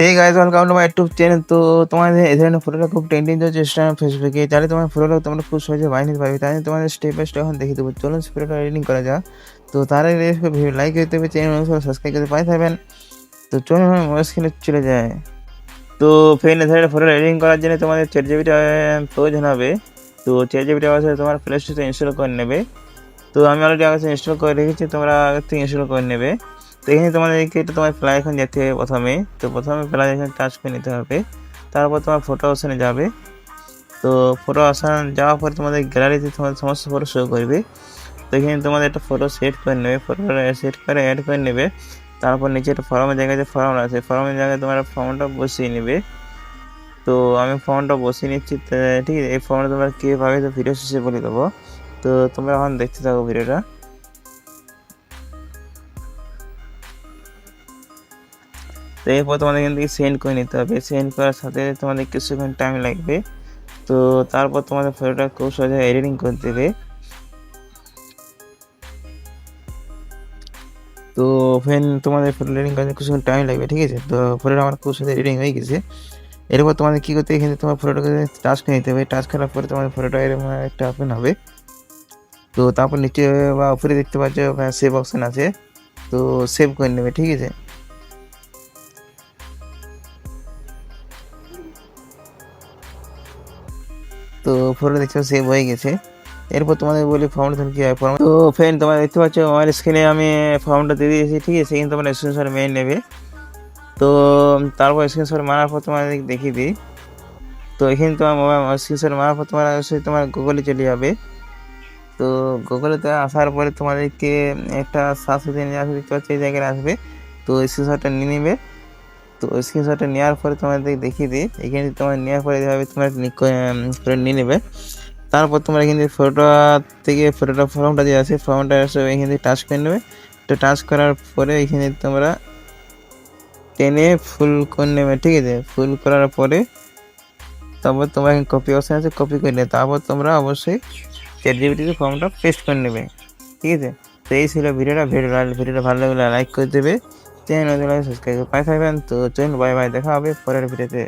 Hey guys welcome to my YouTube channel. তো তোমাদের এই ধরনের ফটোটা খুব ট্রেন্ডিং চলছে ইনস্টাগ্রাম ফেসবুকে, তাহলে তোমার ফটোটা তোমরা খুব সহজে বানিয়ে নিতে পারবে। তাই তোমাদের স্টেপ বাই স্টেপ এখন দেখিয়ে দেবো। চলুন ফটোটা এডিটিং করা যাক। তো তার আগে ভিডিও লাইক করতে হবে, চ্যানেল সাবস্ক্রাইব করতে পাই থাকবেন। তো চলুন আমরা মোবাইল স্ক্রিনে চলে যাই। তো ফ্রেন্ড এই ধরনের ফটোটা এডিটিং করার জন্য তোমাদের চ্যাটজিপিটি প্রয়োজন হবে। তো চ্যাটজিপিটি অবশ্যই তোমার প্লে স্টোরে ইনস্টল করে নেবে। তো আমি অলরেডি আগে ইনস্টল করে রেখেছি, তোমরা আগে থেকে ইনস্টল করে নেবে। তো এখানে তোমাদেরকে এটা তোমার প্লে আইকন যেতে হবে প্রথমে। তো প্রথমে প্লে আইকন টাচ করে নিতে হবে, তারপর তোমার ফটো অপশানে যাবে। তো ফটো অপশান যাওয়ার পর তোমাদের গ্যালারিতে তোমাদের সমস্ত ফটো শো করবে। তো এখানে তোমাদের একটা ফটো সেট করে নেবে, ফটোটা সেট করে অ্যাড করে নেবে। তারপর নিচে একটা ফর্মের জায়গায় যে ফর্ম আছে, ফর্মের জায়গায় তোমরা ফর্মটা বসিয়ে নেবে। তো আমি ফর্মটা বসিয়ে নিচ্ছি, ঠিক আছে। এই ফর্মটা তোমরা কীভাবে তো ভিডিও শেষে বলে দেবো। তো তোমরা এখন দেখতে থাকো ভিডিওটা। তো এরপর তোমাদের এখান থেকে সেন্ড করে নিতে হবে। সেন্ড করার সাথে তোমাদের কিছুক্ষণ টাইম লাগবে। তো তারপর তোমাদের ফটোটা খুব সহজে এডিটিং করে দেবে। তো ফ্রেন্ড তোমাদের ফটো এডিটিং করতে কিছুক্ষণ টাইম লাগবে, ঠিক আছে। তো ফটোটা আমার খুব সহজে এডিটিং হয়ে গেছে। এরপর তোমাদের কী করতে, এখানে তোমার ফটোটাকে টাচ করে নিতে হবে। টাচ করার পরে তোমাদের ফটোটা এরকম একটা ওপেন হবে। তো তারপর নিচে বা উপরে দেখতে পাচ্ছ সেভ অপশান আছে, তো সেভ করে নেবে, ঠিক আছে। তো ফটো দেখছো সেভ হয়ে গেছে। এরপর তোমাদের বলি ফর্মটা তুমি কীভাবে ফর্ম। তো ফ্রেন্ড তোমরা দেখতে পাচ্ছ মোবাইল স্ক্রিনে আমি ফর্মটা দিয়ে দিয়েছি, ঠিক আছে। সেখানে তোমরা স্ক্রিনশট মেরে নেবে। তো তারপর স্ক্রিনশট মারার পর তোমাদের দেখিয়ে দিই। তো এখানে তোমার মোবাইল স্ক্রিনশট মারার পর তোমার অবশ্যই তোমার গুগলে চলে যাবে। তো গুগলেতে আসার পরে তোমাদেরকে একটা সার্চ ইঞ্জিনে আসবে, দেখতে পাচ্ছ এই জায়গায় আসবে। তো স্ক্রিনশটটা নিয়ে নেবে। তো স্ক্রিনশটটা নেওয়ার পরে তোমাদের দেখিয়ে দিই। এখানে তোমার নেওয়ার পরে এভাবে তোমরা করে নিয়ে নেবে। তারপর তোমরা এখানে ফটোটা থেকে ফটোটা ফর্মটা যে আছে ফর্মটা এখান থেকে টাচ করে নেবে। তো টাচ করার পরে এখানে তোমরা টেনে ফুল করে নেবে, ঠিক আছে। ফুল করার পরে তারপর তোমরা এখানে কপি অপশান আছে, কপি করে নেবে। তারপর তোমরা অবশ্যই চ্যাটজিপিটিতে ফর্মটা পেস্ট করে নেবে, ঠিক আছে। তো এই ছিল ভিডিওটা ভালো লাগলে লাইক করে দেবে, চ্যানেল সাবস্ক্রাইব করে পাই থাকবেন। তো চলুন বাই বাই, দেখা হবে পরের ভিডিওতে।